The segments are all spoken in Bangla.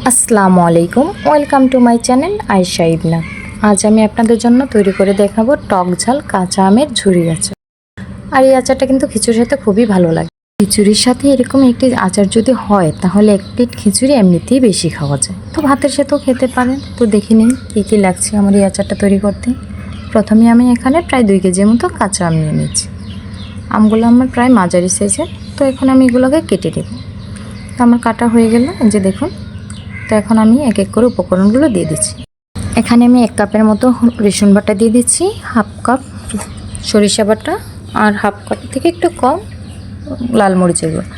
আসসালামু আলাইকুম, welcome to my channel Ayesha ইবনা। আজ আমি আপনাদের জন্য তৈরি করে দেখাবো টক ঝাল কাঁচা আমের ঝুরি আচার। আর এই আচারটা কিন্তু খিচুড়ির সাথে খুবই ভালো লাগে। খিচুড়ির সাথে এরকম একটি আচার যদি হয় তাহলে এক প্লেট খিচুড়ি এমনিতেই বেশি খাওয়া যায়, তো ভাতের সাথেও খেতে পারেন। তো দেখে নিন কী কী লাগছে আমার এই আচারটা তৈরি করতে। প্রথমে আমি এখানে প্রায় 2 কেজির মতো কাঁচা আম নিয়ে নিচ্ছি। আমগুলো আমার প্রায় মাঝারি সাইজের, তো এখন আমি এগুলোকে কেটে দেবো। তো আমার কাটা হয়ে গেল, যে দেখুন। তো এখন আমি এক এক করে উপকরণগুলো দিয়ে দিচ্ছি। এখানে আমি 1 কাপের মতো রসুন বাটা দিয়ে দিচ্ছি, 1/2 কাপ সরিষা বাটা, আর 1/2 কাপ থেকে একটু কম লাল মরিচের গুঁড়ো,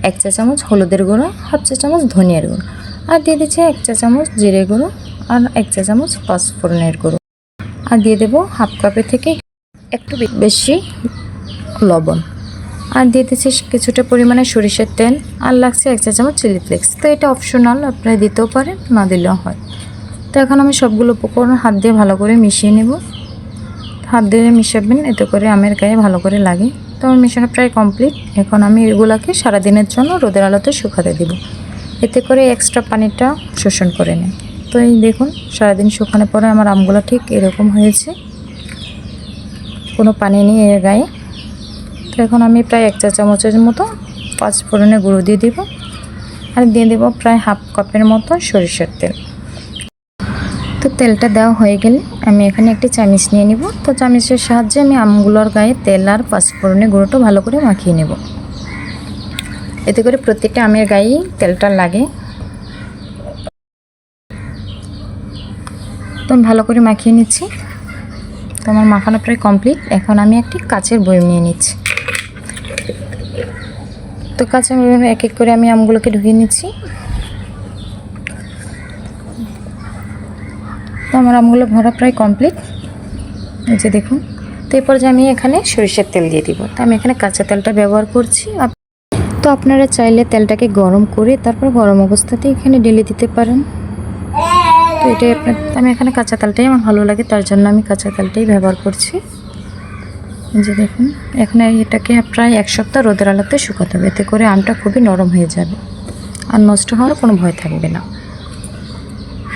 1 চা চামচ হলুদের গুঁড়ো, 1/2 চা চামচ ধনিয়ার গুঁড়ো, আর দিয়ে দিচ্ছি 1 চা চামচ জিরে গুঁড়ো, আর 1 চা চামচ পাঁচফোড়নের গুঁড়ো, আর দিয়ে দেবো 1/2 কাপের থেকে একটু বেশি লবণ, আর দিয়ে দিচ্ছি কিছুটা পরিমাণে সরিষার তেল, আর লাগছে 1 চা চামচ চিলি ফ্লেক্স। তো এটা অপশনাল, আপনারা দিতেও পারেন, না দিলেও হয়। তো এখন আমি সবগুলো উপকরণ হাত দিয়ে ভালো করে মিশিয়ে নেব। হাত দিয়ে মিশাবেন, এতে করে আমের গায়ে ভালো করে লাগে। তো আমার মেশানো প্রায় কমপ্লিট। এখন আমি এগুলোকে সারাদিনের জন্য রোদের আলোতে শুকাতে দেব, এতে করে এক্সট্রা পানিটা শোষণ করে নেয়। তো এই দেখুন, সারাদিন শুকানোর পরে আমার আমগুলো ঠিক এরকম হয়েছে, কোনো পানি নেই এর গায়ে। তো এখন আমি প্রায় 1 চা চামচের মতো পাঁচফোড়নের গুঁড়ো দিয়ে দিব, আর দিয়ে দেবো প্রায় 1/2 কাপের মতো সরিষার তেল। তো তেলটা দেওয়া হয়ে গেলে আমি এখানে একটি চামচ নিয়ে নিব। তো চামচের সাহায্যে আমি আমগুলোর গায়ে তেল আর পাঁচফোড়নের গুঁড়োটা ভালো করে মাখিয়ে নেব, এতে করে প্রত্যেকটা আমের গায়েই তেলটা লাগে। তো ভালো করে মাখিয়ে নিচ্ছি। তো আমার মাখানো প্রায় কমপ্লিট। এখন আমি একটি কাচের বয়ম নিয়ে নিচ্ছি। তো কাঁচা বয়মে এক এক করে আমি আমগুলোকে ঢুকিয়ে নিচ্ছি। তো আমার আমগুলো ভরা প্রায় কমপ্লিট, এই যে দেখুন। তো এরপর যে আমি এখানে সরিষার তেল দিয়ে দিব। তো আমি এখানে কাঁচা তেলটা ব্যবহার করছি। তো আপনারা চাইলে তেলটাকে গরম করে তারপর গরম অবস্থাতেই এখানে ঢেলে দিতে পারেন। তো এটাই আমি এখানে কাঁচা তেলটাই আমার ভালো লাগে, তার জন্য আমি কাঁচা তেলটাই ব্যবহার করছি। যে দেখুন, এখন এটাকে প্রায় 1 সপ্তাহ রোদের আলোতে শুকাতে হবে, এতে করে আমটা খুবই নরম হয়ে যাবে আর নষ্ট হওয়ার কোনো ভয় থাকবে না।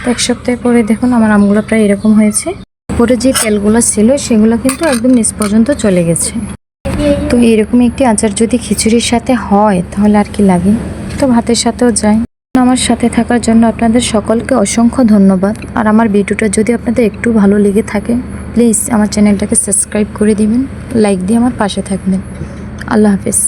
তো 1 সপ্তাহ পরে দেখুন আমার আমগুলো প্রায় এরকম হয়েছে। পরে যে তেলগুলো ছিল সেগুলো কিন্তু একদম নিচ পর্যন্ত চলে গেছে। তো এরকম একটি আচার যদি খিচুড়ির সাথে হয় তাহলে আর কি লাগে, তো ভাতের সাথেও যায়। আমার সাথে থাকার জন্য আপনাদের সকলকে অসংখ্য ধন্যবাদ। আর আমার ভিডিওটা যদি আপনাদের একটু ভালো লেগে থাকে, প্লিজ আমার চ্যানেলটাকে সাবস্ক্রাইব করে দিবেন, লাইক দিয়ে আমার পাশে থাকবেন। আল্লাহ হাফেজ।